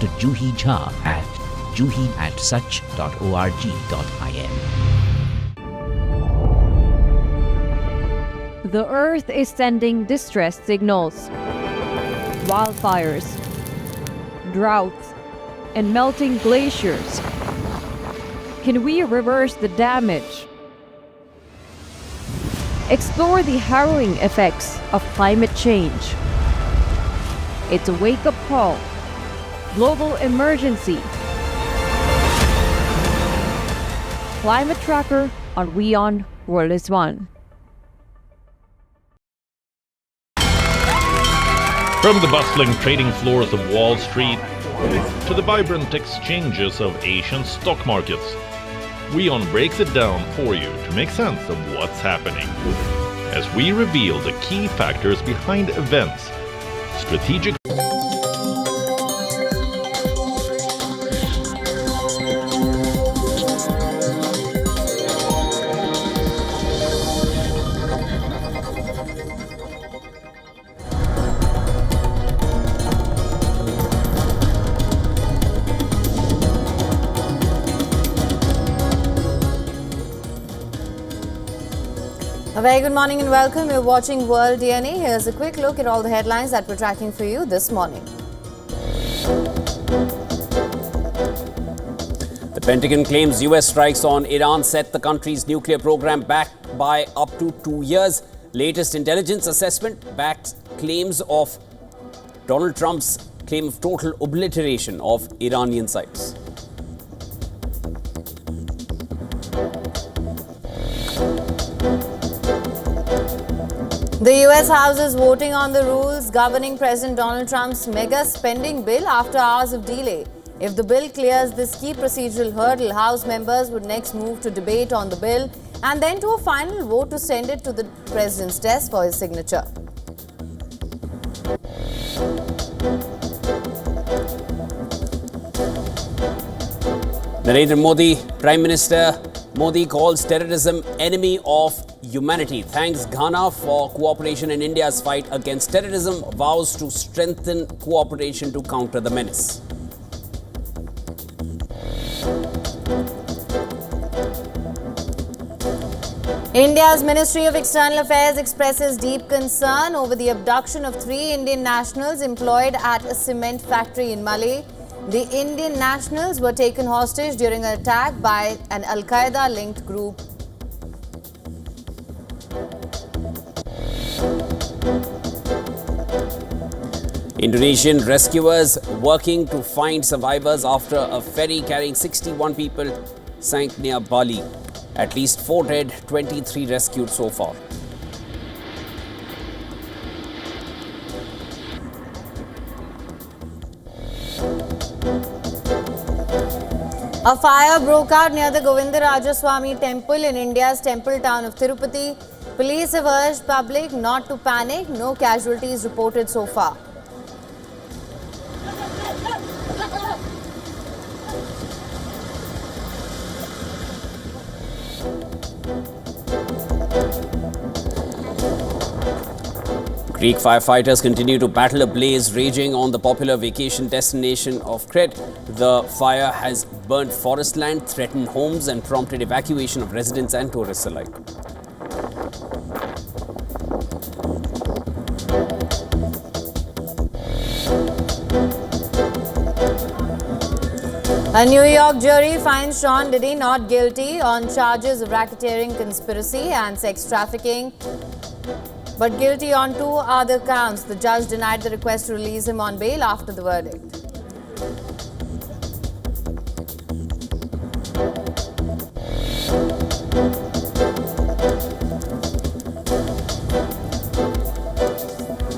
Dr. Juhi Jha at juhi@such.org.in. The Earth is sending distress signals. Wildfires, droughts, and melting glaciers. Can we reverse the damage? Explore the harrowing effects of climate change. It's a wake-up call. Global emergency. Climate Tracker on WION World is One. From the bustling trading floors of Wall Street to the vibrant exchanges of Asian stock markets, WION breaks it down for you to make sense of what's happening. As we reveal the key factors behind events, strategic A very good morning and welcome. You're watching World DNA. Here's a quick look at all the headlines that we're tracking for you this morning. The Pentagon claims US strikes on Iran set the country's nuclear program back by up to 2 years. Latest intelligence assessment backs claims of Donald Trump's claim of total obliteration of Iranian sites. The US House is voting on the rules governing President Donald Trump's mega spending bill after hours of delay. If the bill clears this key procedural hurdle, House members would next move to debate on the bill and then to a final vote to send it to the President's desk for his signature. Narendra Modi, Prime Minister Modi calls terrorism enemy of humanity. Thanks Ghana for cooperation in India's fight against terrorism. Vows to strengthen cooperation to counter the menace. India's Ministry of External Affairs expresses deep concern over the abduction of 3 Indian nationals employed at a cement factory in Malé. The Indian nationals were taken hostage during an attack by an Al-Qaeda-linked group. Indonesian rescuers working to find survivors after a ferry carrying 61 people sank near Bali. At least 4 dead, 23 rescued so far. A fire broke out near the Govindarajaswamy temple in India's temple town of Tirupati. Police have urged public not to panic. No casualties reported so far. Greek firefighters continue to battle a blaze raging on the popular vacation destination of Crete. The fire has burnt forest land, threatened homes and prompted evacuation of residents and tourists alike. A New York jury finds Sean Diddy not guilty on charges of racketeering, conspiracy and sex trafficking, but guilty on 2 other counts. The judge denied the request to release him on bail after the verdict.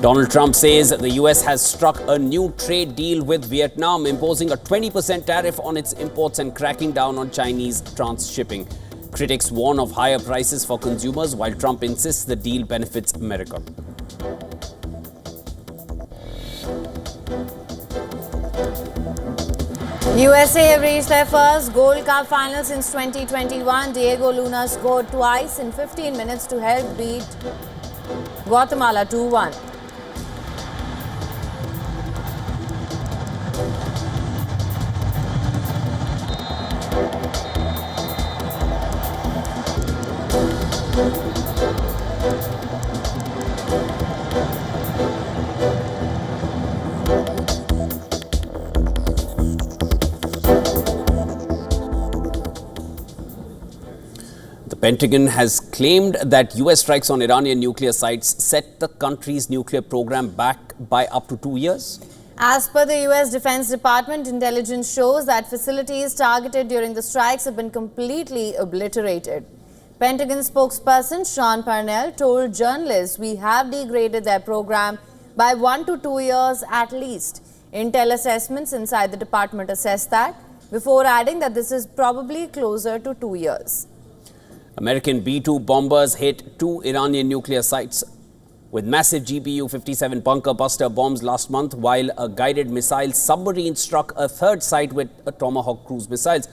Donald Trump says the US has struck a new trade deal with Vietnam, imposing a 20% tariff on its imports and cracking down on Chinese transshipping. Critics warn of higher prices for consumers, while Trump insists the deal benefits America. USA have reached their first Gold Cup final since 2021. Diego Luna scored twice in 15 minutes to help beat Guatemala 2-1. The Pentagon has claimed that US strikes on Iranian nuclear sites set the country's nuclear program back by up to 2 years. As per the US Defense Department, intelligence shows that facilities targeted during the strikes have been completely obliterated. Pentagon spokesperson Sean Parnell told journalists, "We have degraded their program by 1 to 2 years at least." Intel assessments inside the department assessed that, before adding that this is probably closer to 2 years. American B-2 bombers hit 2 Iranian nuclear sites with massive GBU-57 bunker buster bombs last month, while a guided missile submarine struck a third site with a Tomahawk cruise missiles.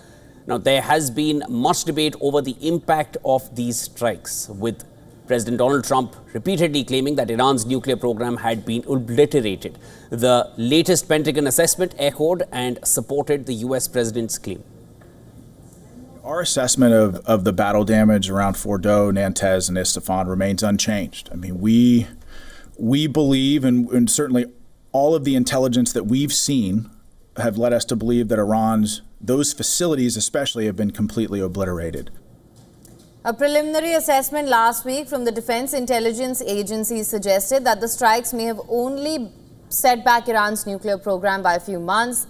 Now, there has been much debate over the impact of these strikes, with President Donald Trump repeatedly claiming that Iran's nuclear program had been obliterated. The latest Pentagon assessment echoed and supported the US president's claim. Our assessment of the battle damage around Fordow, Nantes, and Isfahan remains unchanged. I mean, we believe, and certainly all of the intelligence that we've seen have led us to believe that those facilities especially have been completely obliterated. A preliminary assessment last week from the Defense Intelligence Agency suggested that the strikes may have only set back Iran's nuclear program by a few months.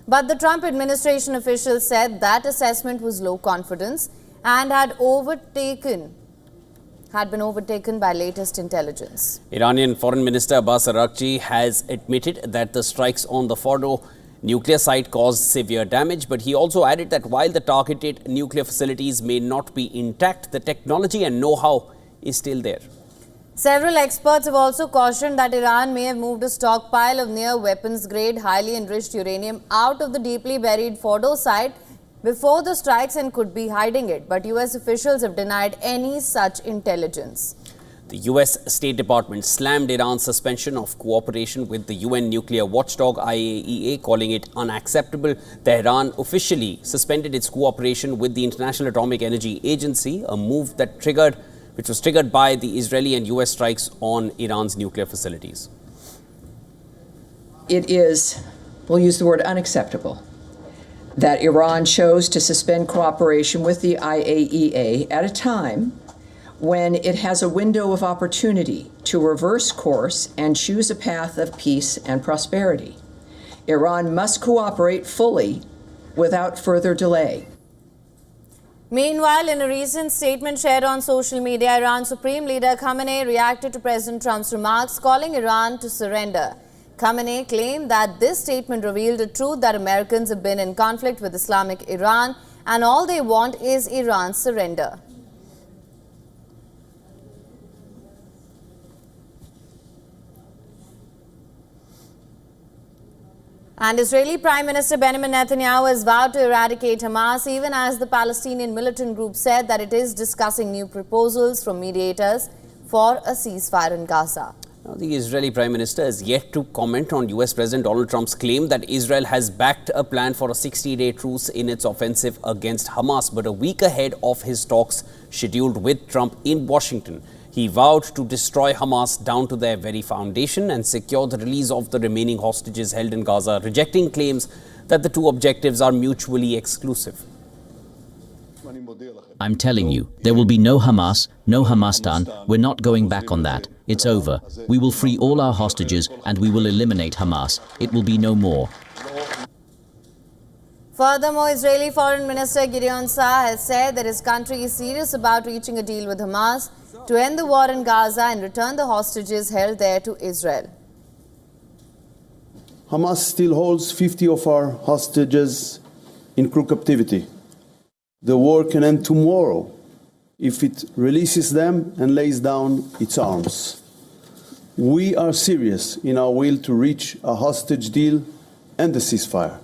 But the Trump administration officials said that assessment was low confidence and had been overtaken by latest intelligence. Iranian Foreign Minister Abbas Araghchi has admitted that the strikes on the Fordow nuclear site caused severe damage, but he also added that while the targeted nuclear facilities may not be intact, the technology and know-how is still there. Several experts have also cautioned that Iran may have moved a stockpile of near weapons-grade, highly enriched uranium out of the deeply buried Fordow site before the strikes and could be hiding it. But US officials have denied any such intelligence. The US State Department slammed Iran's suspension of cooperation with the UN nuclear watchdog IAEA, calling it unacceptable. Tehran officially suspended its cooperation with the International Atomic Energy Agency, a move which was triggered by the Israeli and US strikes on Iran's nuclear facilities. It is, we'll use the word unacceptable, that Iran chose to suspend cooperation with the IAEA at a time when it has a window of opportunity to reverse course and choose a path of peace and prosperity. Iran must cooperate fully without further delay. Meanwhile, in a recent statement shared on social media, Iran's Supreme Leader Khamenei reacted to President Trump's remarks, calling Iran to surrender. Khamenei claimed that this statement revealed a truth that Americans have been in conflict with Islamic Iran and all they want is Iran's surrender. And Israeli Prime Minister Benjamin Netanyahu has vowed to eradicate Hamas, even as the Palestinian militant group said that it is discussing new proposals from mediators for a ceasefire in Gaza. Now, the Israeli Prime Minister is yet to comment on US President Donald Trump's claim that Israel has backed a plan for a 60-day truce in its offensive against Hamas. But a week ahead of his talks scheduled with Trump in Washington, he vowed to destroy Hamas down to their very foundation and secure the release of the remaining hostages held in Gaza, rejecting claims that the two objectives are mutually exclusive. I'm telling you, there will be no Hamas, no Hamastan. We're not going back on that. It's over. We will free all our hostages and we will eliminate Hamas. It will be no more. Furthermore, Israeli Foreign Minister Gideon Saar has said that his country is serious about reaching a deal with Hamas to end the war in Gaza and return the hostages held there to Israel. Hamas still holds 50 of our hostages in crew captivity. The war can end tomorrow if it releases them and lays down its arms. We are serious in our will to reach a hostage deal and a ceasefire.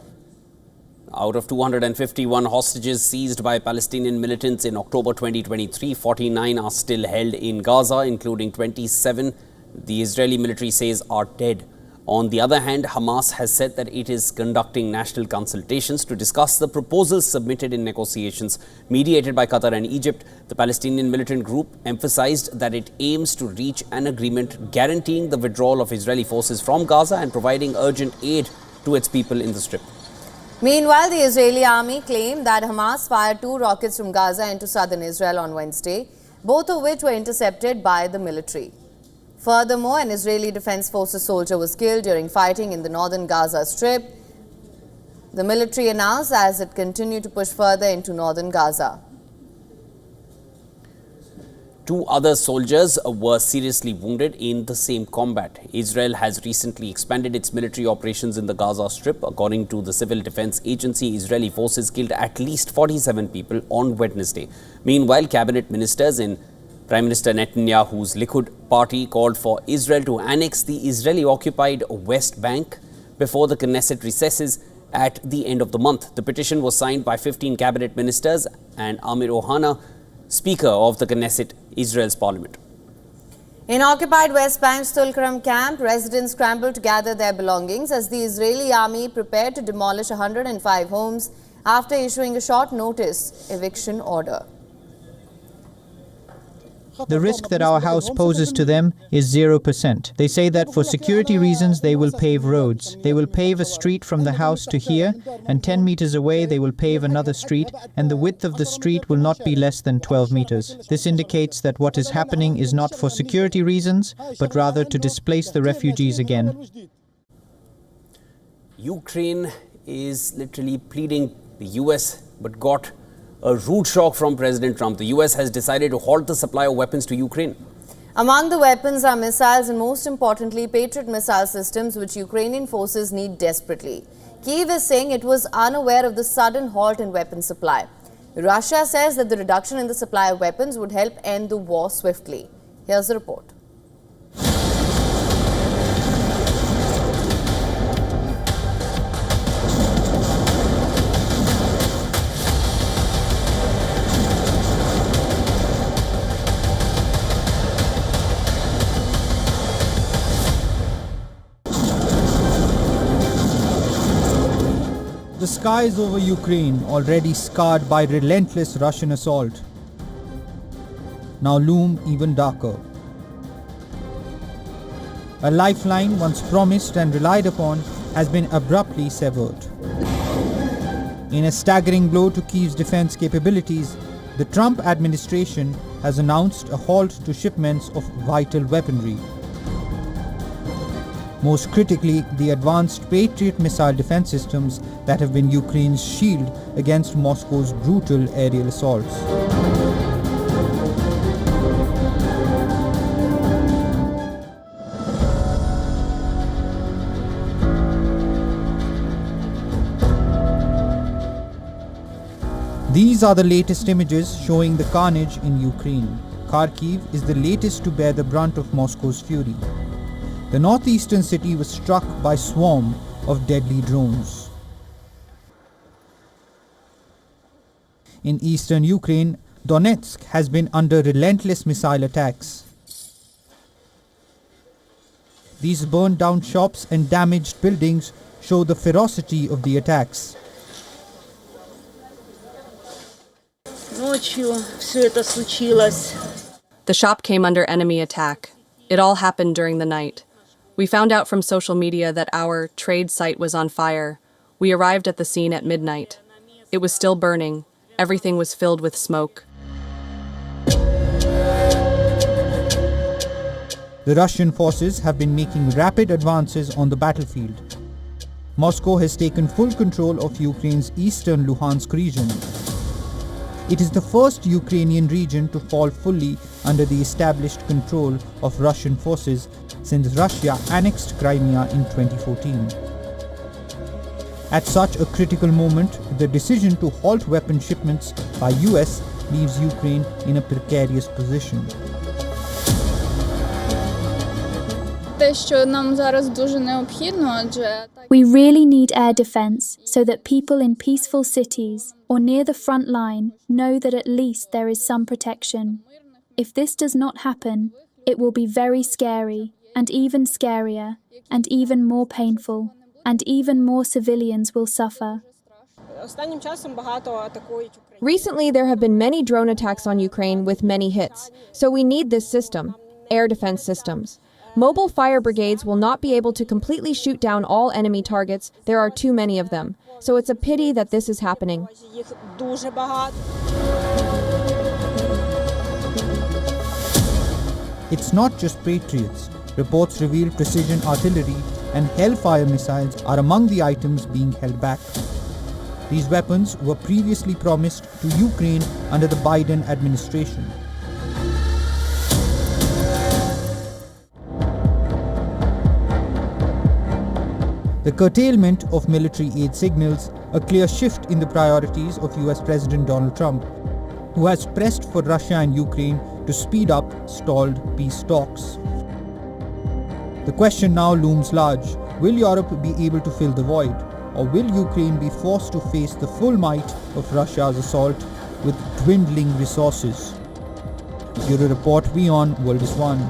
Out of 251 hostages seized by Palestinian militants in October 2023, 49 are still held in Gaza, including 27 the Israeli military says are dead. On the other hand, Hamas has said that it is conducting national consultations to discuss the proposals submitted in negotiations mediated by Qatar and Egypt. The Palestinian militant group emphasized that it aims to reach an agreement guaranteeing the withdrawal of Israeli forces from Gaza and providing urgent aid to its people in the Strip. Meanwhile, the Israeli army claimed that Hamas fired 2 rockets from Gaza into southern Israel on Wednesday, both of which were intercepted by the military. Furthermore, an Israeli Defense Forces soldier was killed during fighting in the northern Gaza Strip. The military announced as it continued to push further into northern Gaza. 2 other soldiers were seriously wounded in the same combat. Israel has recently expanded its military operations in the Gaza Strip. According to the Civil Defense Agency, Israeli forces killed at least 47 people on Wednesday. Meanwhile, cabinet ministers in Prime Minister Netanyahu's Likud party called for Israel to annex the Israeli-occupied West Bank before the Knesset recesses at the end of the month. The petition was signed by 15 cabinet ministers and Amir Ohana, Speaker of the Knesset, Israel's parliament. In occupied West Bank's Tulkarem camp, residents scrambled to gather their belongings as the Israeli army prepared to demolish 105 homes after issuing a short notice eviction order. The risk that our house poses to them is 0%. They say that for security reasons they will pave roads. They will pave a street from the house to here, and 10 meters away they will pave another street, and the width of the street will not be less than 12 meters. This indicates that what is happening is not for security reasons, but rather to displace the refugees again. Ukraine is literally pleading the US, but got a rude shock from President Trump. The US has decided to halt the supply of weapons to Ukraine. Among the weapons are missiles and, most importantly, Patriot missile systems, which Ukrainian forces need desperately. Kyiv is saying it was unaware of the sudden halt in weapon supply. Russia says that the reduction in the supply of weapons would help end the war swiftly. Here's the report. The skies over Ukraine, already scarred by relentless Russian assault, now loom even darker. A lifeline once promised and relied upon has been abruptly severed. In a staggering blow to Kyiv's defense capabilities, the Trump administration has announced a halt to shipments of vital weaponry. Most critically, the advanced Patriot missile defense systems that have been Ukraine's shield against Moscow's brutal aerial assaults. These are the latest images showing the carnage in Ukraine. Kharkiv is the latest to bear the brunt of Moscow's fury. The northeastern city was struck by a swarm of deadly drones. In eastern Ukraine, Donetsk has been under relentless missile attacks. These burned down shops and damaged buildings show the ferocity of the attacks. The shop came under enemy attack. It all happened during the night. We found out from social media that our trade site was on fire. We arrived at the scene at midnight. It was still burning. Everything was filled with smoke. The Russian forces have been making rapid advances on the battlefield. Moscow has taken full control of Ukraine's eastern Luhansk region. It is the first Ukrainian region to fall fully under the established control of Russian forces since Russia annexed Crimea in 2014. At such a critical moment, the decision to halt weapon shipments by US leaves Ukraine in a precarious position. We really need air defense so that people in peaceful cities or near the front line know that at least there is some protection. If this does not happen, it will be very scary and even scarier, and even more painful, and even more civilians will suffer. Recently, there have been many drone attacks on Ukraine with many hits, so we need this system, air defense systems. Mobile fire brigades will not be able to completely shoot down all enemy targets. There are too many of them. So it's a pity that this is happening. It's not just Patriots. Reports reveal precision artillery and Hellfire missiles are among the items being held back. These weapons were previously promised to Ukraine under the Biden administration. The curtailment of military aid signals a clear shift in the priorities of US President Donald Trump, who has pressed for Russia and Ukraine to speed up stalled peace talks. The question now looms large: will Europe be able to fill the void, or will Ukraine be forced to face the full might of Russia's assault with dwindling resources? Bureau Report, WION World is One.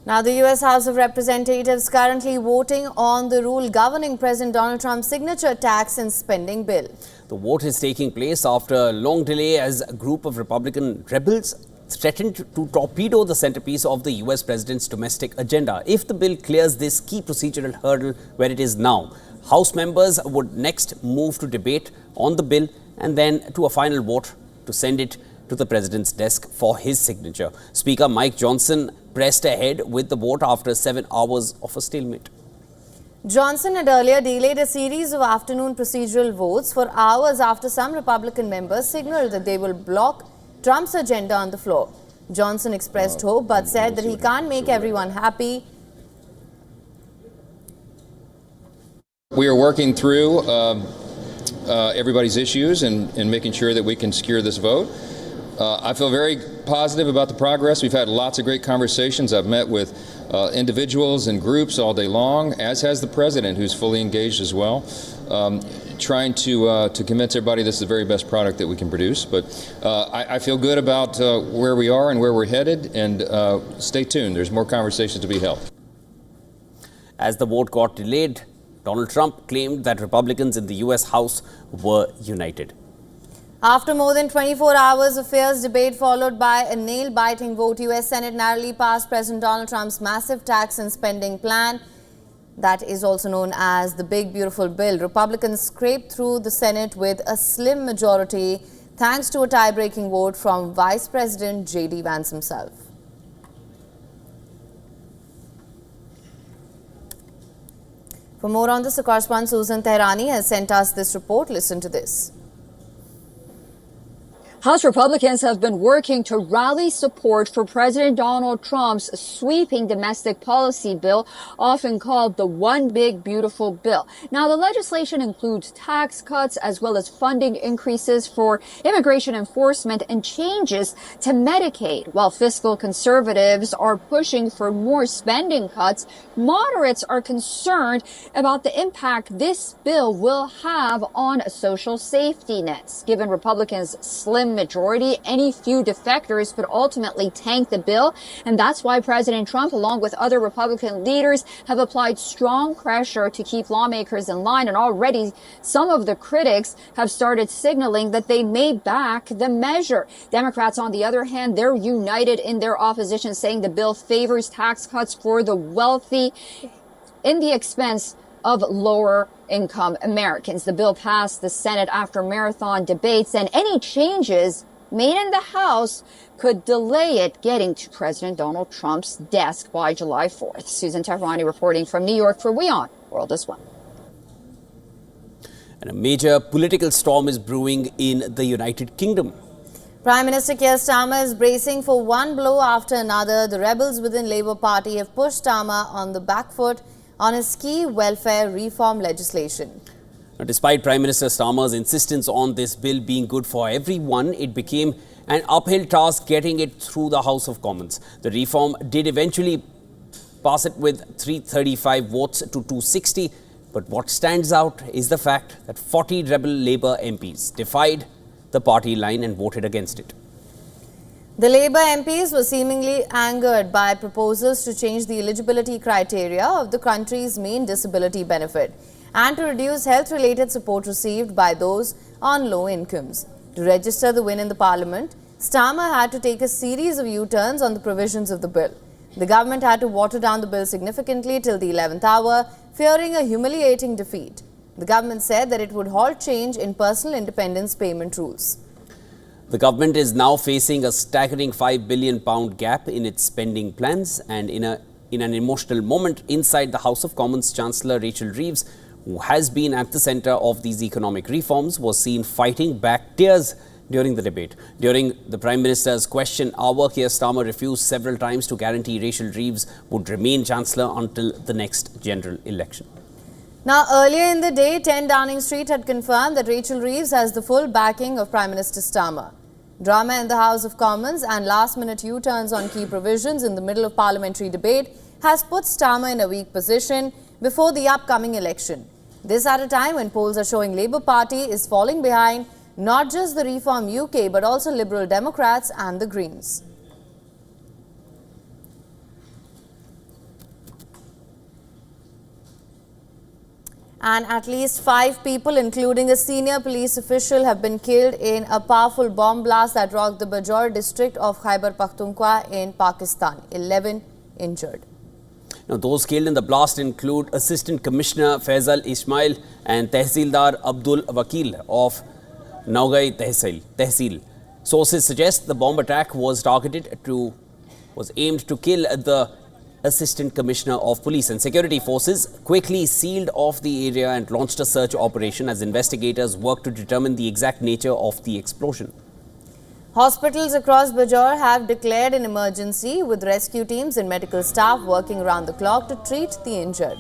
Now, the US House of Representatives currently voting on the rule governing President Donald Trump's signature tax and spending bill. The vote is taking place after a long delay as a group of Republican rebels threatened to torpedo the centerpiece of the US president's domestic agenda. If the bill clears this key procedural hurdle where it is now, House members would next move to debate on the bill and then to a final vote to send it to the president's desk for his signature. Speaker Mike Johnson pressed ahead with the vote after 7 hours of a stalemate. Johnson had earlier delayed a series of afternoon procedural votes for hours after some Republican members signaled that they will block Trump's agenda on the floor. Johnson expressed hope but said that he can't make everyone happy. We are working through everybody's issues and making sure that we can secure this vote. I feel very positive about the progress. We've had lots of great conversations. I've met with individuals and groups all day long, as has the president, who's fully engaged as well, trying to convince everybody this is the very best product that we can produce. But I feel good about where we are and where we're headed, and stay tuned. There's more conversations to be held. As the vote got delayed, Donald Trump claimed that Republicans in the US House were united. After more than 24 hours of fierce debate followed by a nail-biting vote, US Senate narrowly passed President Donald Trump's massive tax and spending plan. That is also known as the Big Beautiful Bill. Republicans scraped through the Senate with a slim majority thanks to a tie-breaking vote from Vice President J.D. Vance himself. For more on this, our correspondent Susan Tehrani has sent us this report. Listen to this. House Republicans have been working to rally support for President Donald Trump's sweeping domestic policy bill, often called the One Big Beautiful Bill. Now, the legislation includes tax cuts as well as funding increases for immigration enforcement and changes to Medicaid. While fiscal conservatives are pushing for more spending cuts, moderates are concerned about the impact this bill will have on social safety nets. Given Republicans' slim majority, any few defectors could ultimately tank the bill. And that's why President Trump, along with other Republican leaders, have applied strong pressure to keep lawmakers in line. And already some of the critics have started signaling that they may back the measure. Democrats, on the other hand, they're united in their opposition, saying the bill favors tax cuts for the wealthy in the expense of lower income Americans. The bill passed the Senate after marathon debates, and any changes made in the House could delay it getting to President Donald Trump's desk by July 4th. Susan Tehrani reporting from New York for WION World is One. And a major political storm is brewing in the United Kingdom. Prime Minister Keir Starmer is bracing for one blow after another. The rebels within Labour Party have pushed Starmer on the back foot on his key welfare reform legislation. Now, despite Prime Minister Starmer's insistence on this bill being good for everyone, it became an uphill task getting it through the House of Commons. The reform did eventually pass it with 335 votes to 260. But what stands out is the fact that 40 rebel Labour MPs defied the party line and voted against it. The Labour MPs were seemingly angered by proposals to change the eligibility criteria of the country's main disability benefit and to reduce health-related support received by those on low incomes. To register the win in the parliament, Starmer had to take a series of U-turns on the provisions of the bill. The government had to water down the bill significantly till the 11th hour, fearing a humiliating defeat. The government said that it would halt change in personal independence payment rules. The government is now facing a staggering £5 billion gap in its spending plans, and in an emotional moment inside the House of Commons, Chancellor Rachel Reeves, who has been at the centre of these economic reforms, was seen fighting back tears during the debate. During the Prime Minister's question hour, Keir Starmer refused several times to guarantee Rachel Reeves would remain Chancellor until the next general election. Now, earlier in the day, 10 Downing Street had confirmed that Rachel Reeves has the full backing of Prime Minister Starmer. Drama in the House of Commons and last-minute U-turns on key provisions in the middle of parliamentary debate has put Starmer in a weak position before the upcoming election. This at a time when polls are showing Labour Party is falling behind not just the Reform UK but also Liberal Democrats and the Greens. And at least 5 people, including a senior police official, have been killed in a powerful bomb blast that rocked the Bajaur district of Khyber Pakhtunkhwa in Pakistan. 11 injured. Now, those killed in the blast include Assistant Commissioner Faisal Ismail and Tehsildar Abdul Wakil of Naugai Tehsil. Sources suggest the bomb attack was aimed to kill the Assistant Commissioner of Police, and security forces quickly sealed off the area and launched a search operation as investigators worked to determine the exact nature of the explosion. Hospitals across Bajaur have declared an emergency with rescue teams and medical staff working around the clock to treat the injured.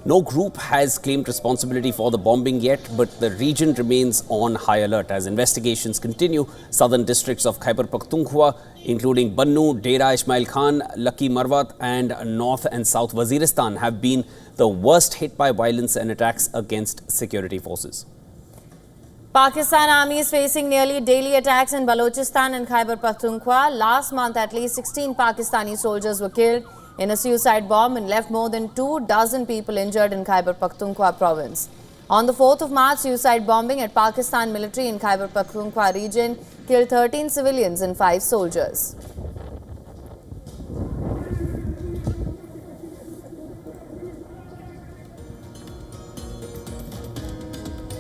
No group has claimed responsibility for the bombing yet, but the region remains on high alert as investigations continue. Southern districts of Khyber Pakhtunkhwa, including Bannu, Dera Ismail Khan, Lucky Marwat and North and South Waziristan, have been the worst hit by violence and attacks against security forces. Pakistan Army is facing nearly daily attacks in Balochistan and Khyber Pakhtunkhwa. Last month, at least 16 Pakistani soldiers were killed in a suicide bomb and left more than 24 people injured in Khyber Pakhtunkhwa province. On the 4th of March, suicide bombing at Pakistan military in Khyber Pakhtunkhwa region killed 13 civilians and 5 soldiers.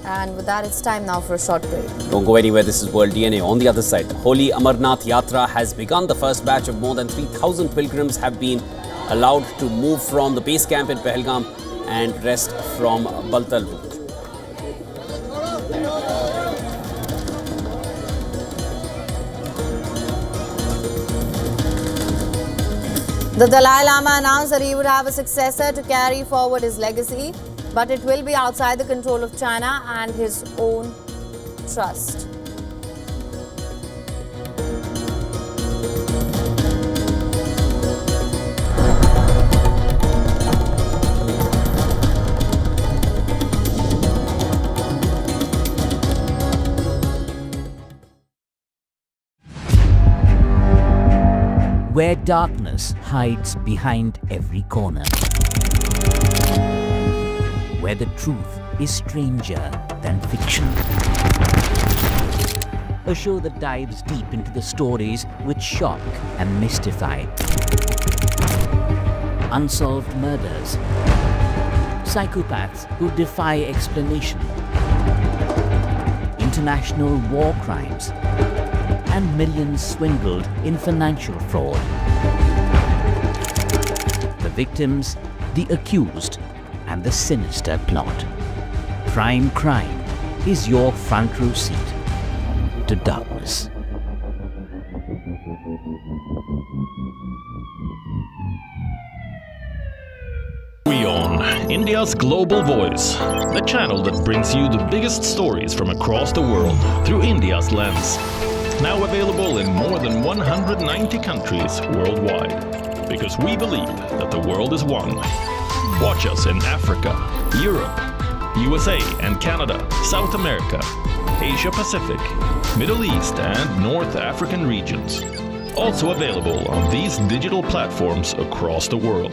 And with that, it's time now for a short break. Don't go anywhere. This is World DNA. On the other side, the holy Amarnath Yatra has begun. The first batch of more than 3,000 pilgrims have been allowed to move from the base camp in Pahalgam and rest from Baltal route. The Dalai Lama announced that he would have a successor to carry forward his legacy, but it will be outside the control of China and his own trust. Where darkness hides behind every corner. Where the truth is stranger than fiction. A show that dives deep into the stories which shock and mystify. Unsolved murders. Psychopaths who defy explanation. International war crimes. And millions swindled in financial fraud. The victims, the accused, and the sinister plot. Prime Crime is your front row seat to darkness. WION, India's global voice, the channel that brings you the biggest stories from across the world through India's lens. Now available in more than 190 countries worldwide. Because we believe that the world is one. Watch us in Africa, Europe, USA and Canada, South America, Asia Pacific, Middle East and North African regions. Also available on these digital platforms across the world.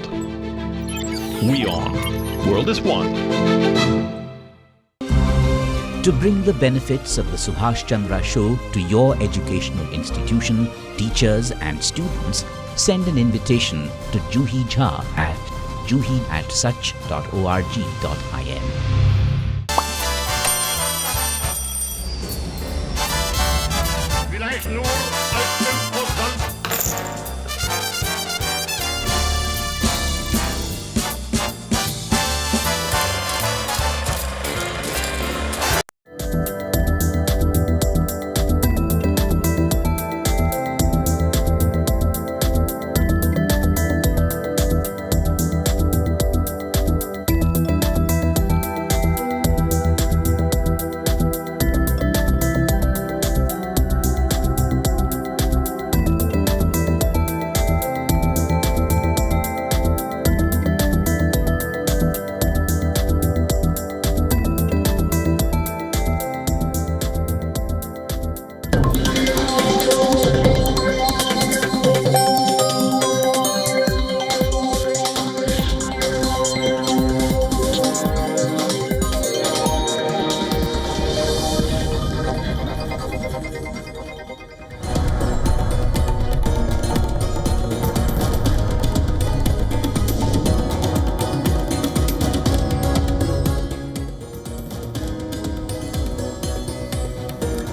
WION. World is one. To bring the benefits of the Subhash Chandra Show to your educational institution, teachers and students, send an invitation to Juhi Jha at juhi@such.org.in.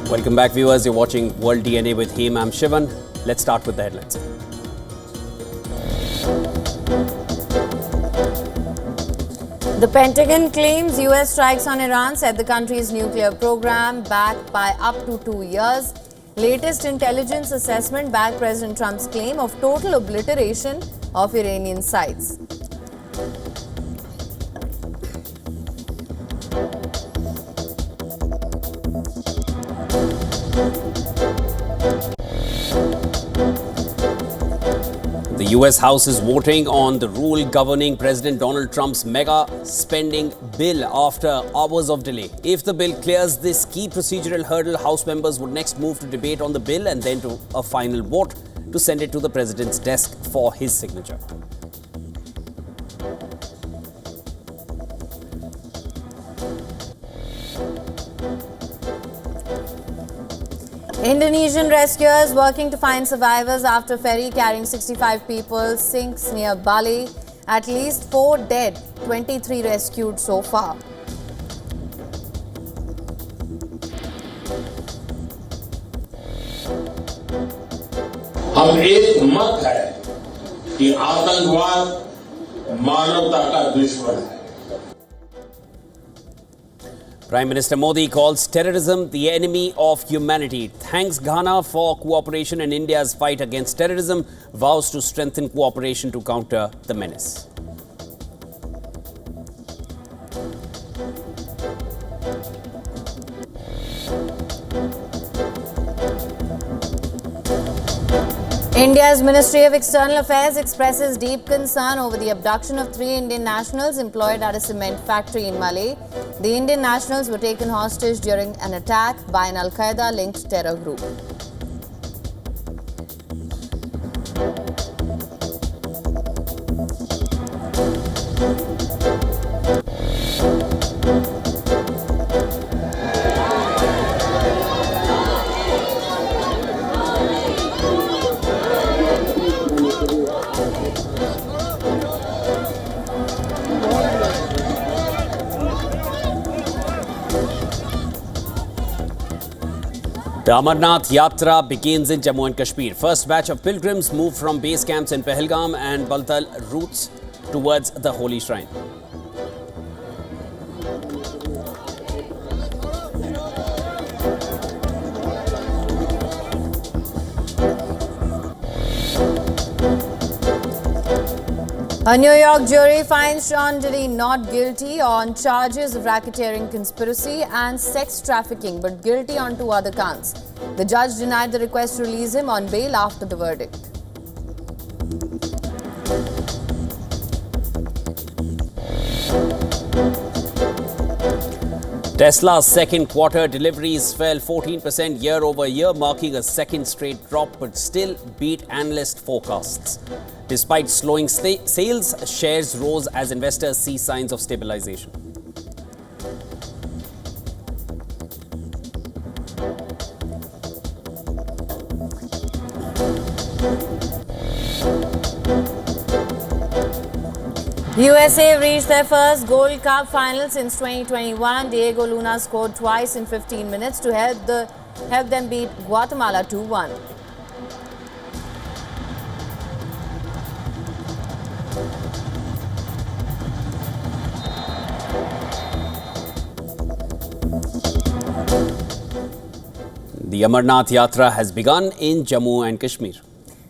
Welcome back, viewers. You're watching World DNA with him. I'm Shivan. Let's start with the headlines. The Pentagon claims US strikes on Iran set the country's nuclear program back by up to 2 years. Latest intelligence assessment backed President Trump's claim of total obliteration of Iranian sites. The US House is voting on the rule governing President Donald Trump's mega spending bill after hours of delay. If the bill clears this key procedural hurdle, House members would next move to debate on the bill and then to a final vote to send it to the President's desk for his signature. Indonesian rescuers working to find survivors after ferry carrying 65 people sinks near Bali. At least 4 dead, 23 rescued so far. हम एक मत है कि आतंकवाद मानवता का दुश्मन है. Prime Minister Modi calls terrorism the enemy of humanity. Thanks Ghana for cooperation in India's fight against terrorism. Vows to strengthen cooperation to counter the menace. India's Ministry of External Affairs expresses deep concern over the abduction of 3 Indian nationals employed at a cement factory in Malé. The Indian nationals were taken hostage during an attack by an Al-Qaeda-linked terror group. The Amarnath Yatra begins in Jammu and Kashmir. First batch of pilgrims moved from base camps in Pahalgam and Baltal routes towards the holy shrine. A New York jury finds Sean Diddy not guilty on charges of racketeering conspiracy and sex trafficking, but guilty on 2 other counts. The judge denied the request to release him on bail after the verdict. Tesla's second quarter deliveries fell 14% year over year, marking a second straight drop, but still beat analyst forecasts. Despite slowing sales, shares rose as investors see signs of stabilization. USA reached their first Gold Cup final since 2021. Diego Luna scored twice in 15 minutes to help them beat Guatemala 2-1. The Amarnath Yatra has begun in Jammu and Kashmir.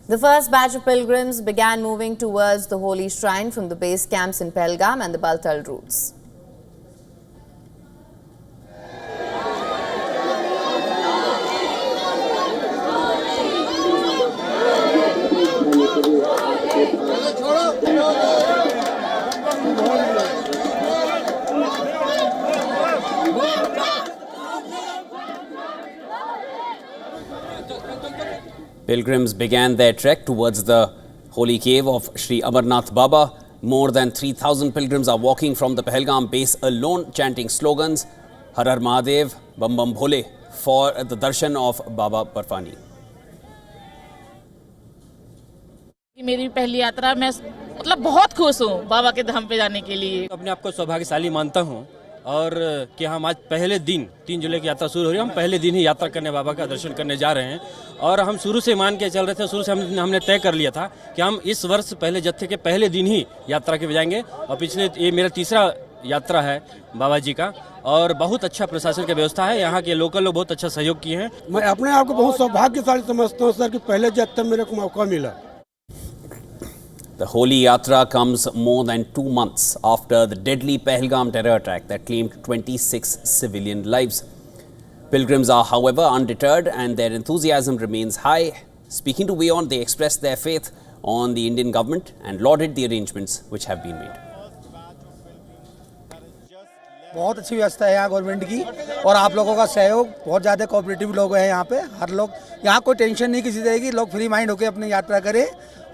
The first batch of pilgrims began moving towards the holy shrine from the base camps in Pentagon and the Baltal routes. Pilgrims began their trek towards the holy cave of Sri Amarnath Baba. More than 3,000 pilgrims are walking from the Pahalgam base alone, chanting slogans, Har Har Mahadev, Bam Bam Bhole, for the darshan of Baba Barfani. मेरी पहली यात्रा मैं मतलब बहुत खुश हूँ बाबा के धाम पे जाने के लिए। अपने आप को सौभाग्यशाली मानता हूँ और कि हम आज पहले दिन 3 जुलाई की यात्रा शुरू हो रही है, हम पहले दिन ही यात्रा करने बाबा का दर्शन करने जा रहे हैं और हम शुरू से मान के चल रहे थे, शुरू से हमने तय कर लिया था कि हम इस वर्ष पहले जत्थे के पहले दिन ही यात्रा के जाएंगे और पिछले ये मेरा तीसरा यात्रा है बाबा जी का और बहुत अच्छा प्रशासन की व्यवस्था है, यहाँ के लोकल लोग बहुत अच्छा सहयोग किए हैं। मैं अपने आप को बहुत सौभाग्यशाली समझता हूँ सर कि पहले जत्थे मेरे को मौका मिला। The Holy Yatra comes more than 2 months after the deadly Pahalgam terror attack that claimed 26 civilian lives. Pilgrims are, however, undeterred and their enthusiasm remains high. Speaking to WION, they expressed their faith on the Indian government and lauded the arrangements which have been made. बहुत अच्छी व्यवस्था है यहाँ government की और आप लोगों का सहयोग, बहुत ज़्यादा कोऑपरेटिव लोग हैं यहाँ पे। हर लोग यहाँ कोई टेंशन नहीं किसी तरह की, लोग फ्री माइंड होकर अपनी यात्रा करें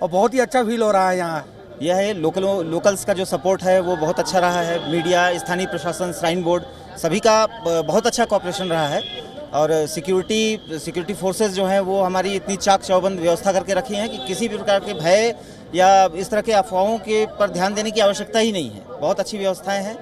और बहुत ही अच्छा फील हो रहा है यहाँ। यह है लोकल्स का जो सपोर्ट है वो बहुत अच्छा रहा है। मीडिया, स्थानीय प्रशासन, श्राइन बोर्ड सभी का बहुत अच्छा कोऑपरेशन रहा है और सिक्योरिटी फोर्सेस जो हैं वो हमारी इतनी चाक चौबंद व्यवस्था करके रखी हैं कि किसी भी प्रकार के भय या इस तरह के अफवाहों के पर ध्यान देने की आवश्यकता ही नहीं है। बहुत अच्छी व्यवस्थाएं हैं।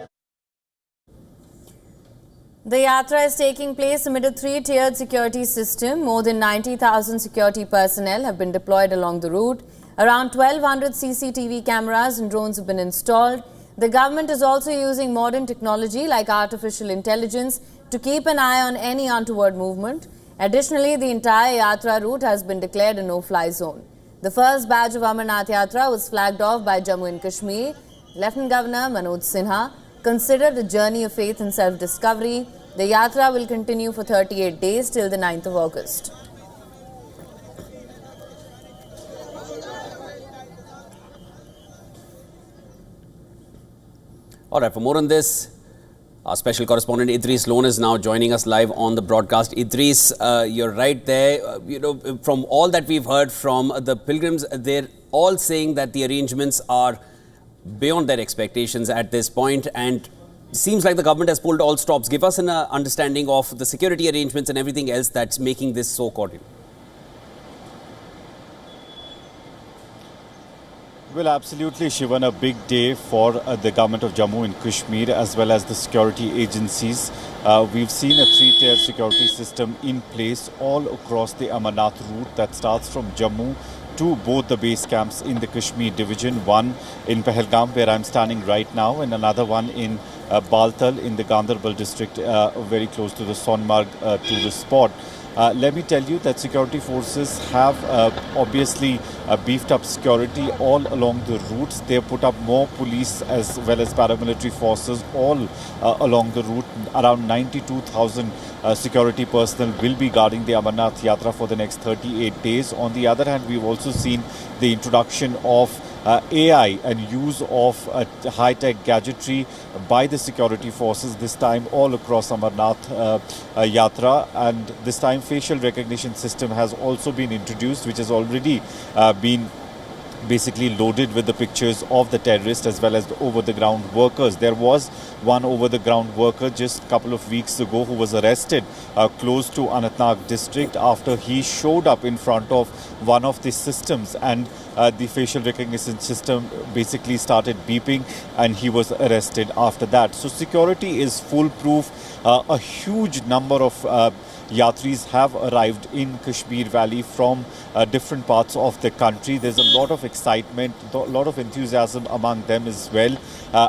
The Yatra is taking place amid a 3-tiered security system. More than 90,000 security personnel have been deployed along the route. Around 1,200 CCTV cameras and drones have been installed. The government is also using modern technology like artificial intelligence to keep an eye on any untoward movement. Additionally, the entire Yatra route has been declared a no-fly zone. The first batch of Amarnath Yatra was flagged off by Jammu and Kashmir. Lieutenant Governor Manoj Sinha considered a journey of faith and self-discovery. The Yatra will continue for 38 days till the 9th of August. All right, for more on this, our special correspondent Idris Lone is now joining us live on the broadcast. Idris, you're right there. From all that we've heard from the pilgrims, they're all saying that the arrangements are beyond their expectations at this point, and seems like the government has pulled all stops. Give us an understanding of the security arrangements and everything else that's making this so cordial. Well, absolutely, Shivan, a big day for the government of Jammu and Kashmir as well as the security agencies. We've seen a 3-tier security system in place all across the Amarnath route that starts from Jammu to both the base camps in the Kashmir division, one in Pahalgam where I'm standing right now and another one in Baltal in the Gandarbal district, very close to the Sonmarg tourist spot. Let me tell you that security forces have obviously beefed up security all along the routes. They have put up more police as well as paramilitary forces all along the route. Around 92,000 security personnel will be guarding the Amarnath Yatra for the next 38 days. On the other hand, we've also seen the introduction of AI and use of high-tech gadgetry by the security forces, this time all across Amarnath Yatra, and this time facial recognition system has also been introduced, which has already been basically loaded with the pictures of the terrorists as well as the over-the-ground workers. There was one over-the-ground worker just a couple of weeks ago who was arrested close to Anantnag district after he showed up in front of one of the systems, and the facial recognition system basically started beeping and he was arrested after that. So security is foolproof. A huge number of Yatris have arrived in Kashmir Valley from different parts of the country. There's a lot of excitement, a lot of enthusiasm among them as well,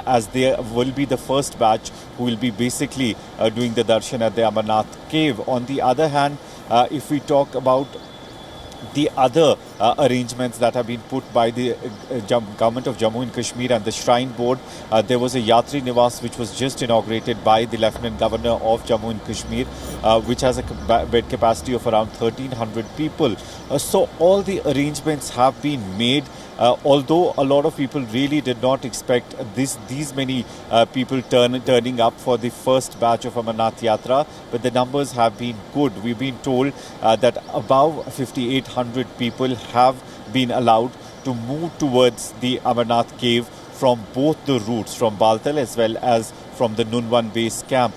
as they will be the first batch who will be basically doing the darshan at the Amarnath cave. On the other hand, if we talk about the other arrangements that have been put by the government of Jammu and Kashmir and the Shrine Board, there was a Yatri Niwas which was just inaugurated by the Lieutenant Governor of Jammu and Kashmir, which has a bed capacity of around 1,300 people. So all the arrangements have been made. Although a lot of people really did not expect these many people turning up for the first batch of Amarnath Yatra, but the numbers have been good. We've been told that above 5,800 people have been allowed to move towards the Amarnath cave from both the routes, from Baltal as well as from the Nunwan base camp.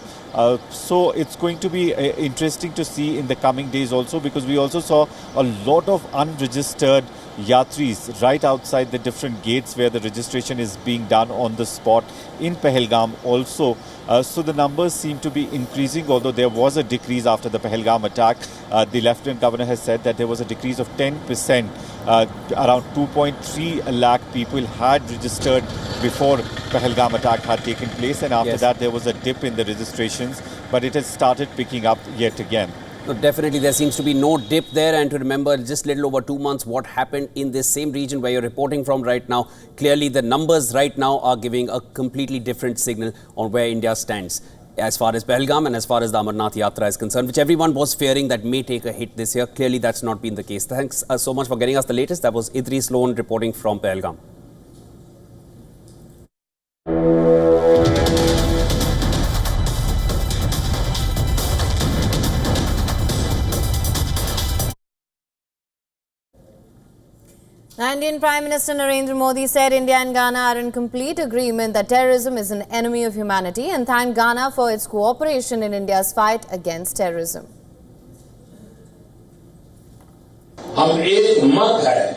So it's going to be interesting to see in the coming days also, because we also saw a lot of unregistered Yatris right outside the different gates where the registration is being done on the spot in Pahalgam also. So the numbers seem to be increasing, although there was a decrease after the Pahalgam attack. The Lieutenant Governor has said that there was a decrease of 10%. Around 2.3 lakh people had registered before Pahalgam attack had taken place, and after that there was a dip in the registrations, but it has started picking up yet again. No, definitely there seems to be no dip there, and to remember just little over 2 months what happened in this same region where you're reporting from right now, clearly the numbers right now are giving a completely different signal on where India stands as far as Pahalgam and as far as the Amarnath Yatra is concerned, which everyone was fearing that may take a hit this year. Clearly that's not been the case. Thanks so much for getting us the latest. That was Idris Lone reporting from Pahalgam. The Indian Prime Minister Narendra Modi said India and Ghana are in complete agreement that terrorism is an enemy of humanity, and thanked Ghana for its cooperation in India's fight against terrorism. हम एक मत है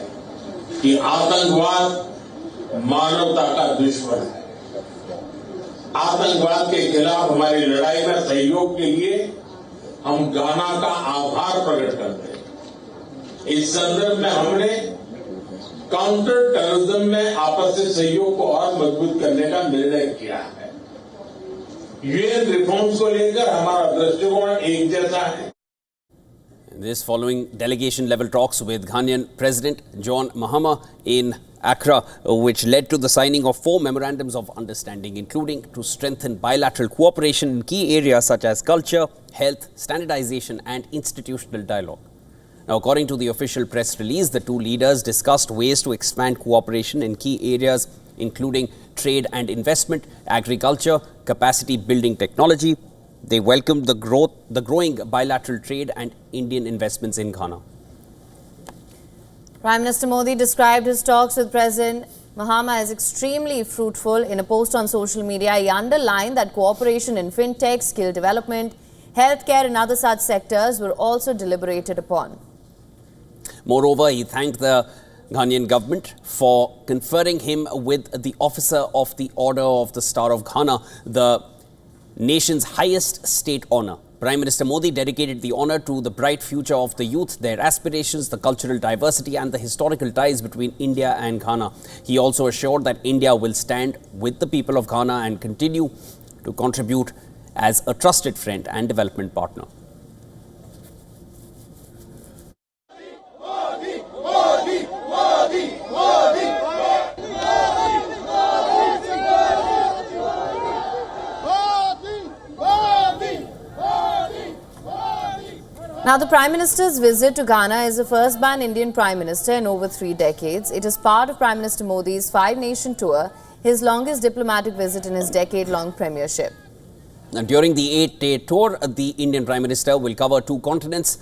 कि आतंकवाद मानवता का दुश्मन है। आतंकवाद के खिलाफ हमारी लड़ाई में सहयोग के लिए हम गाना का आभार प्रकट करते हैं। इस संदर्भ में हमने काउंटर टेररिज्म में आपसी सहयोग को और मजबूत करने का निर्णय किया है। यूएन रिफॉर्म्स को लेकर हमारा दृष्टिकोण एक जैसा है। This following delegation level talks with Ghanaian President John Mahama in Accra, which led to the signing of 4 memorandums of understanding, including to strengthen bilateral cooperation in key areas such as culture, health, standardization and institutional dialogue. Now, according to the official press release, the two leaders discussed ways to expand cooperation in key areas, including trade and investment, agriculture, capacity building technology. They welcomed the growing bilateral trade and Indian investments in Ghana. Prime Minister Modi described his talks with President Mahama as extremely fruitful. In a post on social media, he underlined that cooperation in fintech, skill development, healthcare and other such sectors were also deliberated upon. Moreover, he thanked the Ghanaian government for conferring him with the Officer of the Order of the Star of Ghana, the nation's highest state honour. Prime Minister Modi dedicated the honour to the bright future of the youth, their aspirations, the cultural diversity and the historical ties between India and Ghana. He also assured that India will stand with the people of Ghana and continue to contribute as a trusted friend and development partner. Now, the Prime Minister's visit to Ghana is the first by an Indian Prime Minister in over 3 decades. It is part of Prime Minister Modi's 5-nation tour, his longest diplomatic visit in his decade-long premiership. And during the 8-day tour, the Indian Prime Minister will cover 2 continents.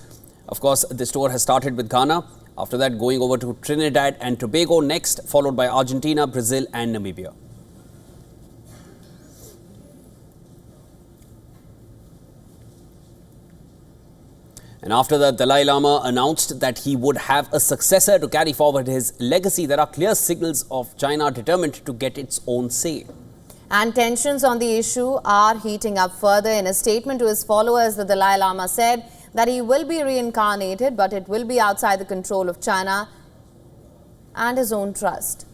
Of course, this tour has started with Ghana. After that, going over to Trinidad and Tobago next, followed by Argentina, Brazil and Namibia. And after that, Dalai Lama announced that he would have a successor to carry forward his legacy. There are clear signals of China determined to get its own say. And tensions on the issue are heating up further. In a statement to his followers, the Dalai Lama said that he will be reincarnated, but it will be outside the control of China and his own trust.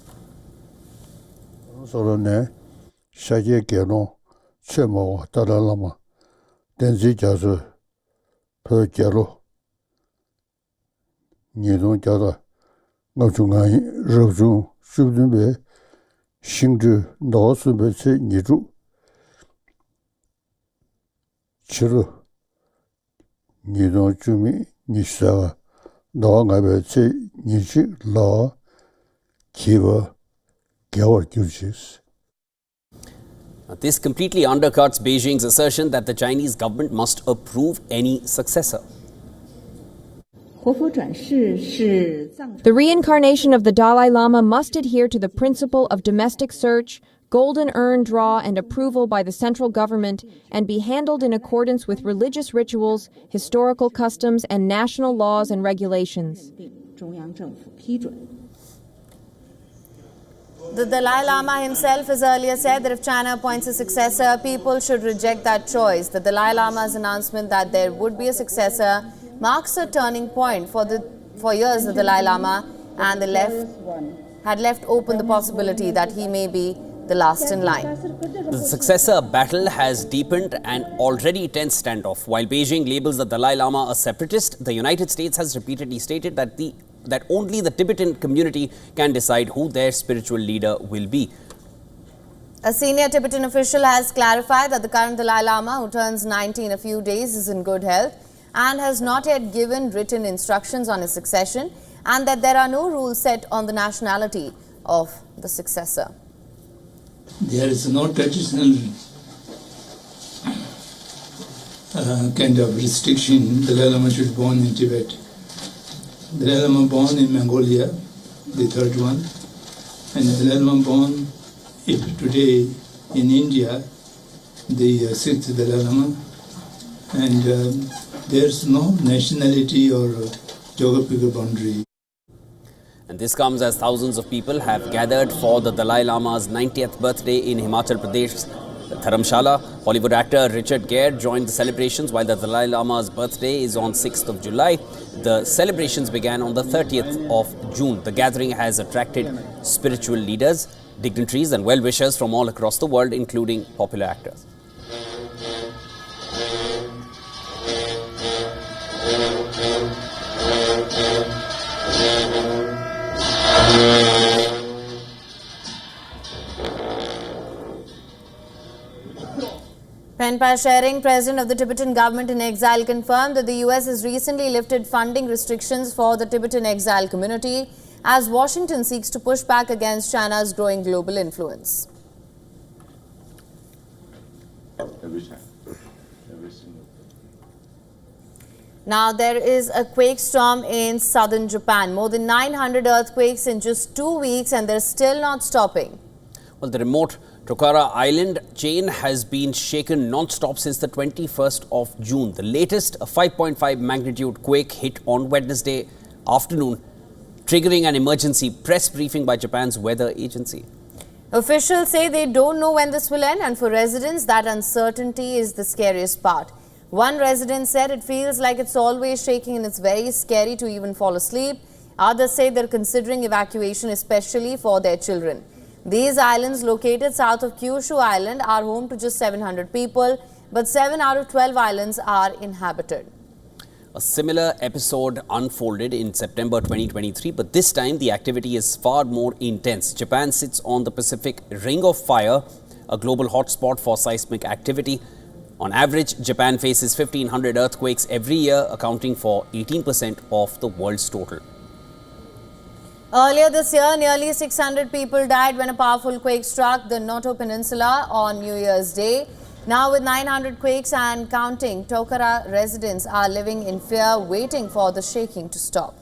This completely undercuts Beijing's assertion that the Chinese government must approve any successor. The reincarnation of the Dalai Lama must adhere to the principle of domestic search, golden urn draw and approval by the central government, and be handled in accordance with religious rituals, historical customs, and national laws and regulations. The Dalai Lama himself has earlier said that if China appoints a successor, people should reject that choice. The Dalai Lama's announcement that there would be a successor marks a turning point. For years, the Dalai Lama and the left had left open the possibility that he may be the last in line. The successor battle has deepened an already tense standoff. While Beijing labels the Dalai Lama a separatist, the United States has repeatedly stated that only the Tibetan community can decide who their spiritual leader will be. A senior Tibetan official has clarified that the current Dalai Lama, who turns 90 in a few days, is in good health and has not yet given written instructions on his succession, and that there are no rules set on the nationality of the successor. There is no traditional kind of restriction. Dalai Lama should be born in Tibet. Dalai Lama born in Mongolia, the third one, and Dalai Lama born today in India, the sixth Dalai Lama, and there's no nationality or geographical boundary. And this comes as thousands of people have gathered for the Dalai Lama's 90th birthday in Himachal Pradesh's Dharamshala. Hollywood actor Richard Gere joined the celebrations while the Dalai Lama's birthday is on 6th of July. The celebrations began on the 30th of June. The gathering has attracted spiritual leaders, dignitaries and well-wishers from all across the world, including popular actors. Penpa Sharing, president of the Tibetan government in exile, confirmed that the US has recently lifted funding restrictions for the Tibetan exile community as Washington seeks to push back against China's growing global influence. Now, there is a quake storm in southern Japan. More than 900 earthquakes in just 2 weeks, and they're still not stopping. Well, the remote Tokara Island chain has been shaken non-stop since the 21st of June. The latest, a 5.5 magnitude quake, hit on Wednesday afternoon, triggering an emergency press briefing by Japan's weather agency. Officials say they don't know when this will end, and for residents, that uncertainty is the scariest part. One resident said it feels like it's always shaking and it's very scary to even fall asleep. Others say they're considering evacuation, especially for their children. These islands, located south of Kyushu Island, are home to just 700 people, but 7 out of 12 islands are inhabited. A similar episode unfolded in September 2023, but this time the activity is far more intense. Japan sits on the Pacific Ring of Fire, a global hotspot for seismic activity. On average, Japan faces 1,500 earthquakes every year, accounting for 18% of the world's total. Earlier this year, nearly 600 people died when a powerful quake struck the Noto Peninsula on New Year's Day. Now with 900 quakes and counting, Tokara residents are living in fear, waiting for the shaking to stop.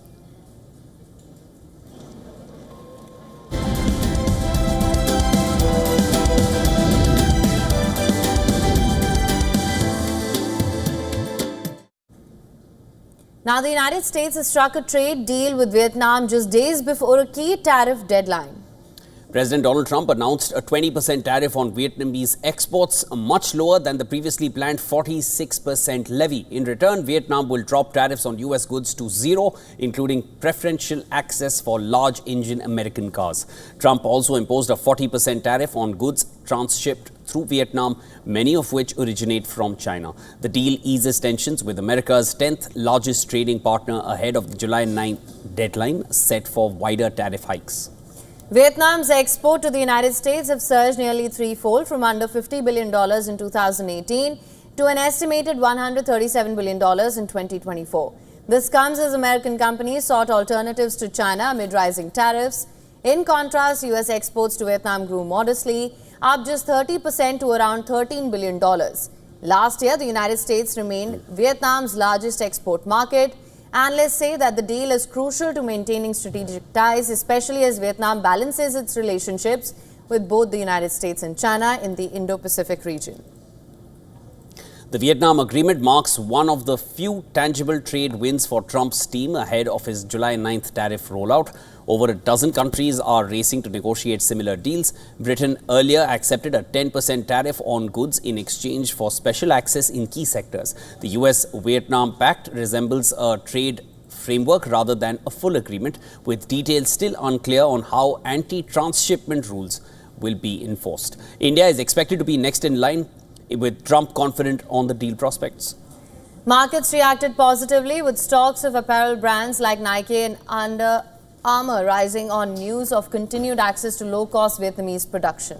Now, the United States has struck a trade deal with Vietnam just days before a key tariff deadline. President Donald Trump announced a 20% tariff on Vietnamese exports, much lower than the previously planned 46% levy. In return, Vietnam will drop tariffs on U.S. goods to zero, including preferential access for large engine American cars. Trump also imposed a 40% tariff on goods transshipped through Vietnam, many of which originate from China. The deal eases tensions with America's 10th largest trading partner ahead of the July 9th deadline set for wider tariff hikes. Vietnam's export to the United States have surged nearly threefold from under $50 billion in 2018 to an estimated $137 billion in 2024. This comes as American companies sought alternatives to China amid rising tariffs. In contrast, U.S. exports to Vietnam grew modestly, up just 30% to around $13 billion. Last year, the United States remained Vietnam's largest export market. Analysts say that the deal is crucial to maintaining strategic ties, especially as Vietnam balances its relationships with both the United States and China in the Indo-Pacific region. The Vietnam agreement marks one of the few tangible trade wins for Trump's team ahead of his July 9th tariff rollout. Over a dozen countries are racing to negotiate similar deals. Britain earlier accepted a 10% tariff on goods in exchange for special access in key sectors. The US-Vietnam Pact resembles a trade framework rather than a full agreement, with details still unclear on how anti-transshipment rules will be enforced. India is expected to be next in line, with Trump confident on the deal prospects. Markets reacted positively, with stocks of apparel brands like Nike and Under Armour rising on news of continued access to low-cost Vietnamese production.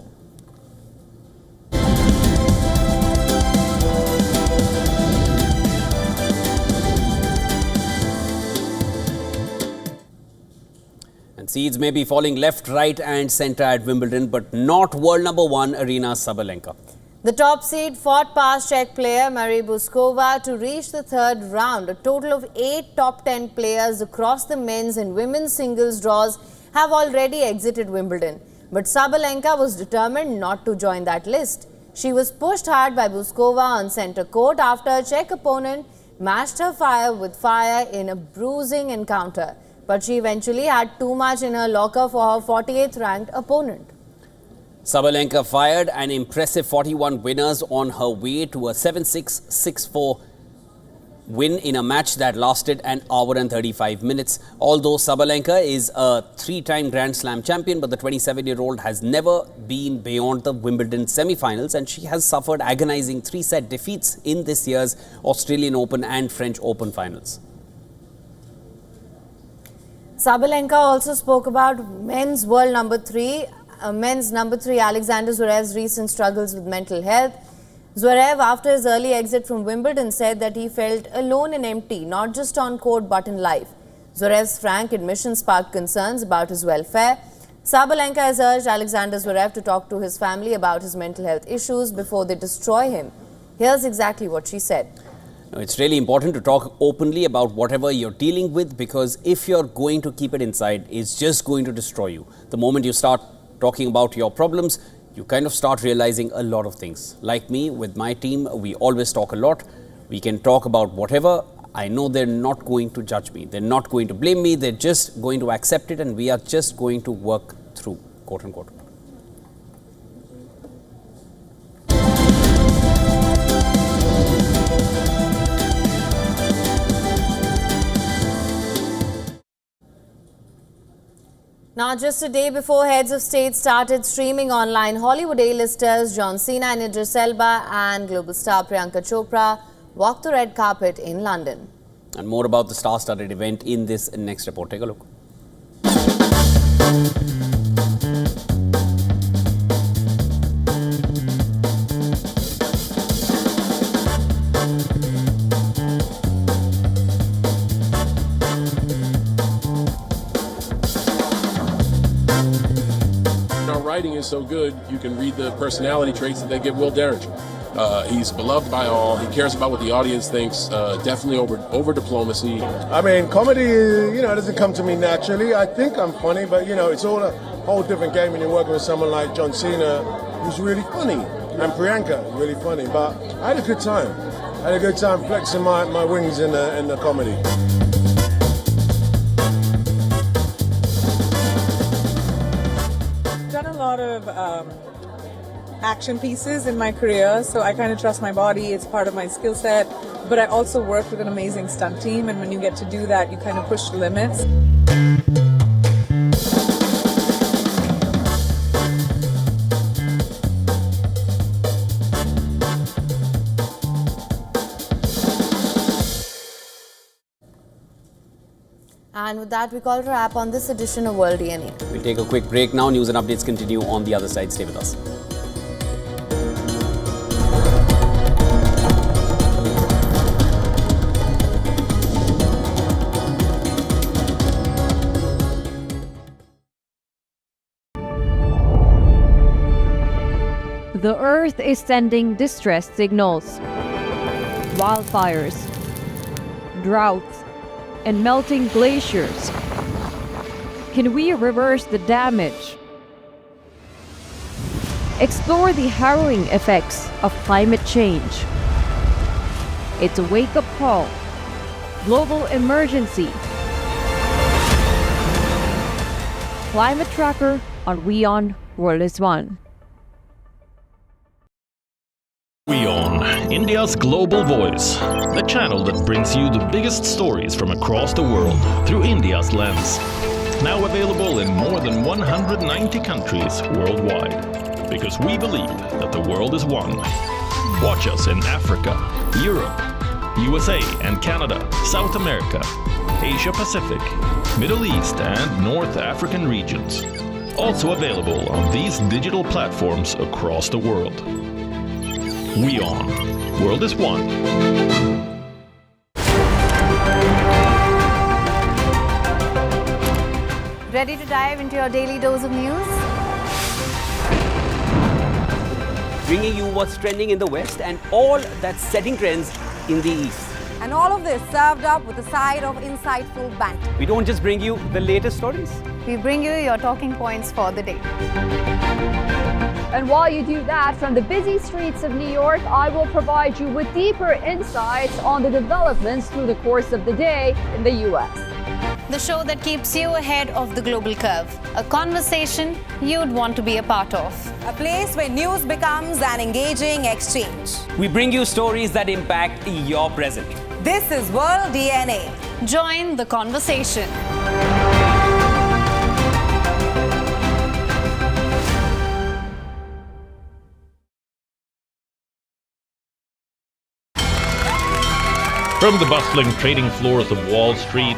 And seeds may be falling left, right and centre at Wimbledon, but not world number one Aryna Sabalenka. The top seed fought past Czech player Marie Buskova to reach the third round. A total of 8 top 10 players across the men's and women's singles draws have already exited Wimbledon. But Sabalenka was determined not to join that list. She was pushed hard by Buskova on centre court after a Czech opponent matched her fire with fire in a bruising encounter. But she eventually had too much in her locker for her 48th ranked opponent. Sabalenka fired an impressive 41 winners on her way to a 7-6, 6-4 win in a match that lasted an hour and 35 minutes. Although Sabalenka is a 3-time Grand Slam champion, but the 27-year-old has never been beyond the Wimbledon semi-finals, and she has suffered agonizing 3-set defeats in this year's Australian Open and French Open finals. Sabalenka also spoke about men's number 3 Alexander Zverev's recent struggles with mental health. Zverev, after his early exit from Wimbledon, said that he felt alone and empty, not just on court but in life. Zverev's frank admission sparked concerns about his welfare. Sabalenka has urged Alexander Zverev to talk to his family about his mental health issues before they destroy him. Here's exactly what she said. It's really important to talk openly about whatever you're dealing with, because if you're going to keep it inside, it's just going to destroy you. The moment you start talking about your problems, you kind of start realizing a lot of things. Like me, with my team, we always talk a lot. We can talk about whatever. I know they're not going to judge me. They're not going to blame me. They're just going to accept it, and we are just going to work through, quote unquote. Now, just a day before heads of state started streaming online, Hollywood A-listers John Cena and Idris Elba and global star Priyanka Chopra walked the red carpet in London. And more about the star-studded event in this next report. Take a look. writing is so good, you can read the personality traits that they give Will Derringer. He's beloved by all. He cares about what the audience thinks, definitely over diplomacy. I mean, comedy, doesn't come to me naturally. I think I'm funny, but, it's all a whole different game when you're working with someone like John Cena, who's really funny, and Priyanka, really funny. But I had a good time. I had a good time flexing my wings in the comedy. I've done a lot of action pieces in my career, so I kind of trust my body. It's part of my skill set, but I also work with an amazing stunt team, and when you get to do that, you kind of push the limits. And with that, we call it a wrap on this edition of World DNA. We'll take a quick break now. News and updates continue on the other side. Stay with us. The Earth is sending distress signals. Wildfires, droughts, and melting glaciers. Can we reverse the damage? Explore the harrowing effects of climate change. It's a wake-up call. Global emergency. Climate Tracker on WION World is One. WION, India's global voice, the channel that brings you the biggest stories from across the world through India's lens. Now available in more than 190 countries worldwide, because we believe that the world is one. Watch us in Africa, Europe, USA and Canada, South America, Asia Pacific, Middle East and North African regions. Also available on these digital platforms across the world. WION, World is One. Ready to dive into your daily dose of news? Bringing you what's trending in the West and all that's setting trends in the East. And all of this served up with a side of insightful banter. We don't just bring you the latest stories. We bring you your talking points for the day. And while you do that, from the busy streets of New York, I will provide you with deeper insights on the developments through the course of the day in the U.S. The show that keeps you ahead of the global curve. A conversation you'd want to be a part of. A place where news becomes an engaging exchange. We bring you stories that impact your present. This is World DNA. Join the conversation. From the bustling trading floors of Wall Street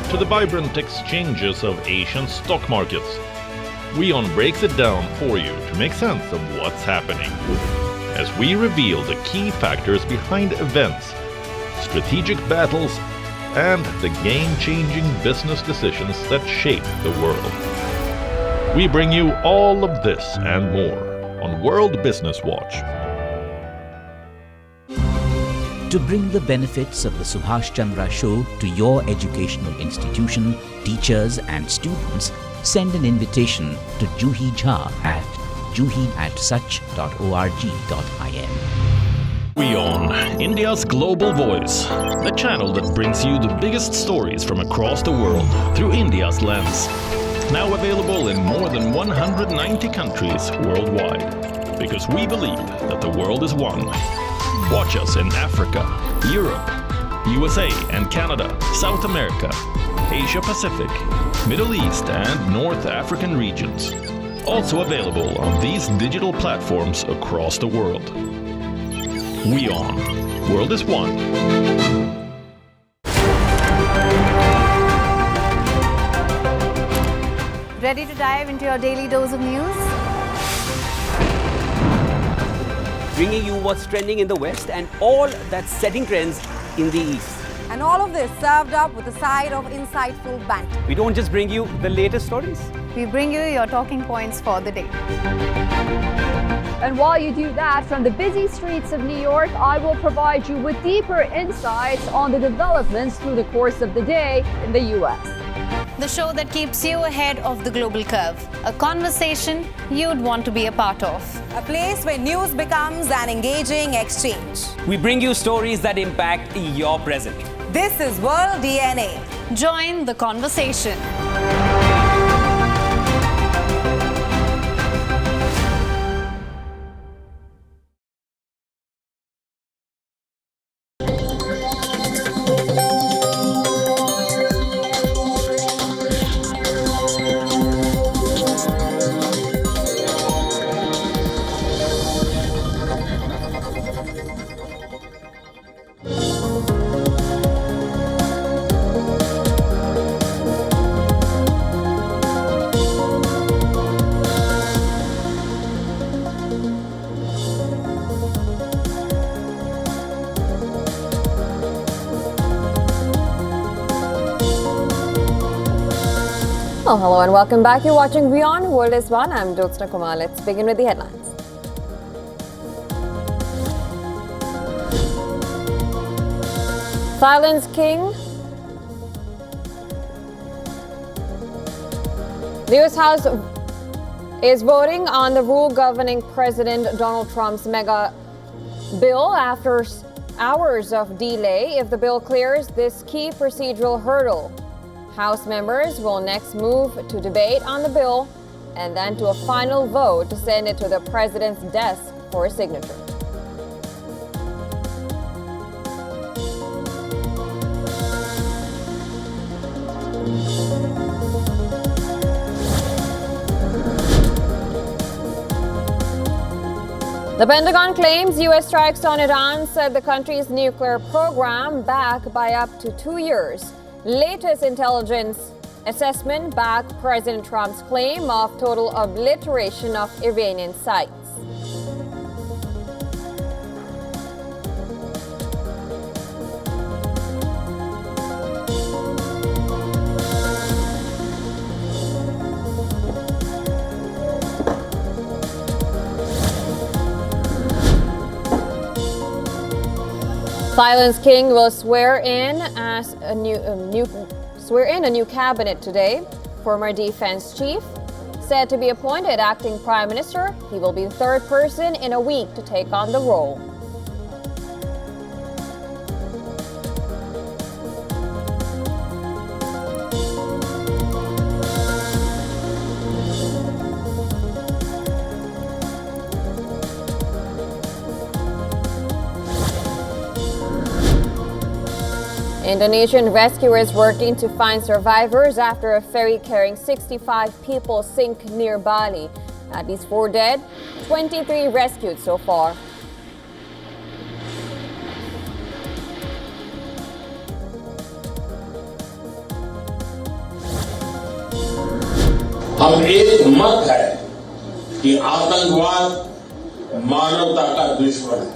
to the vibrant exchanges of Asian stock markets, WION breaks it down for you to make sense of what's happening. As we reveal the key factors behind events, strategic battles, and the game-changing business decisions that shape the world. We bring you all of this and more on World Business Watch. To bring the benefits of the Subhash Chandra Show to your educational institution, teachers and students, send an invitation to Juhi Jha at juhi@such.org.in. WION, India's global voice, the channel that brings you the biggest stories from across the world through India's lens. Now available in more than 190 countries worldwide, because we believe that the world is one. Watch us in Africa, Europe, USA and Canada, South America, Asia Pacific, Middle East and North African regions. Also available on these digital platforms across the world. WION, World is One. Ready to dive into your daily dose of news? Bringing you what's trending in the West and all that's setting trends in the East. And all of this served up with a side of insightful banter. We don't just bring you the latest stories. we bring you your talking points for the day. And while you do that, from the busy streets of New York, I will provide you with deeper insights on the developments through the course of the day in the U.S. The show that keeps you ahead of the global curve. A conversation you'd want to be a part of. A place where news becomes an engaging exchange. We bring you stories that impact your present. This is World DNA. Join the conversation. Well, hello and welcome back. You're watching WION The World. I'm Jyotsna Kumar. Let's begin with the headlines. Silence King. The U.S. House is voting on the rule governing President Donald Trump's mega bill after hours of delay. If the bill clears this key procedural hurdle, House members will next move to debate on the bill and then to a final vote to send it to the president's desk for a signature. The Pentagon claims U.S. strikes on Iran set the country's nuclear program back by up to 2 years. Latest intelligence assessment backed President Trump's claim of total obliteration of Iranian sites. Silence King will swear in a new cabinet today. Former defense chief said to be appointed acting prime minister. He will be the third person in a week to take on the role. Indonesian rescuers working to find survivors after a ferry carrying 65 people sink near Bali. At least 4 dead, 23 rescued so far. हम एक मत है कि आतंकवाद मानवता का दुश्मन है.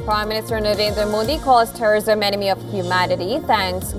Prime Minister Narendra Modi calls terrorism enemy of humanity. Thanks